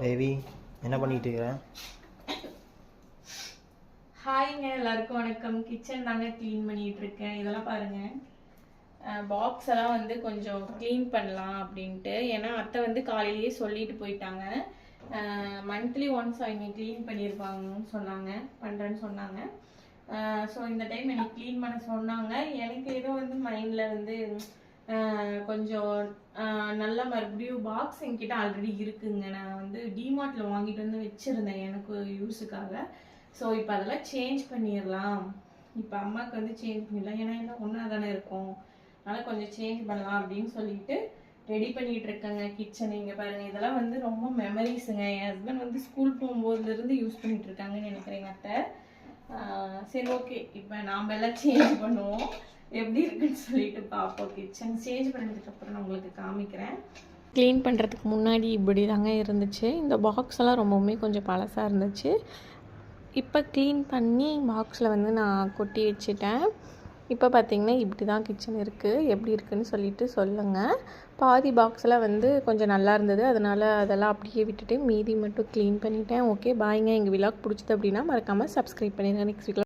தேவி என்ன பண்ணிட்டு இருக்கிற? ஹாய்ங்க, எல்லாருக்கும் வணக்கம். கிச்சன் தாங்க க்ளீன் பண்ணிட்டு இருக்கேன். இதெல்லாம் பாருங்க, பாக்ஸ் எல்லாம் வந்து கொஞ்சம் க்ளீன் பண்ணலாம் அப்படின்ட்டு. ஏன்னா அத்தை வந்து காலையிலேயே சொல்லிட்டு போயிட்டாங்க, மந்த்லி ஒன்ஸ் அவங்க க்ளீன் பண்ணியிருப்பாங்கன்னு சொன்னாங்க, பண்ணுறேன்னு சொன்னாங்க. ஸோ இந்த டைம் எனக்கு க்ளீன் பண்ண சொன்னாங்க. எனக்கு ஏதோ வந்து மைண்டில் வந்து கொஞ்சம் நல்லா மறுபடியும் பாக்ஸ் என்கிட்ட ஆல்ரெடி இருக்குங்க. நான் வந்து டிமார்ட்டில் வாங்கிட்டு வந்து வச்சுருந்தேன் எனக்கு யூஸுக்காக. ஸோ இப்போ அதெல்லாம் சேஞ்ச் பண்ணிடலாம். இப்போ அம்மாவுக்கு வந்து சேஞ்ச் பண்ணிடலாம், ஏன்னா எல்லாம் ஒன்றா தானே இருக்கும். அதனால் கொஞ்சம் சேஞ்ச் பண்ணலாம் அப்படின்னு சொல்லிட்டு ரெடி பண்ணிகிட்டு இருக்கேங்க கிச்சன். இங்கே பாருங்கள், இதெல்லாம் வந்து ரொம்ப மெமரிஸுங்க. என் ஹஸ்பண்ட் வந்து ஸ்கூல் போகும்போதுலேருந்து யூஸ் பண்ணிகிட்டு இருக்காங்கன்னு நினைக்கிறேன் எங்கள் அத்தை. சரி, ஓகே, இப்போ நாம் எல்லாம் சேஞ்ச் பண்ணுவோம். எப்படி இருக்குன்னு சொல்லிட்டு பார்ப்போம். கிச்சன் சேஞ்ச் பண்ணதுக்கப்புறம் நான் உங்களுக்கு காமிக்கிறேன். க்ளீன் பண்ணுறதுக்கு முன்னாடி இப்படி தாங்க இருந்துச்சு. இந்த பாக்ஸ் எல்லாம் ரொம்பவுமே கொஞ்சம் பழசாக இருந்துச்சு. இப்போ க்ளீன் பண்ணி பாக்ஸில் வந்து நான் கொட்டி வச்சுட்டேன். இப்போ பார்த்திங்கன்னா இப்படி தான் கிச்சன் இருக்குது. எப்படி இருக்குதுன்னு சொல்லிட்டு சொல்லுங்கள். பாதி பாக்ஸில் வந்து கொஞ்சம் நல்லா இருந்தது, அதனால் அதெல்லாம் அப்படியே விட்டுட்டு மீதி மட்டும் க்ளீன் பண்ணிட்டேன். ஓகே, பாய்ங்க. எங்கள் விலாக் பிடிச்சது அப்படின்னா மறக்காமல் சப்ஸ்கிரைப் பண்ணிடுங்க. நெக்ஸ்ட் வீக்கில்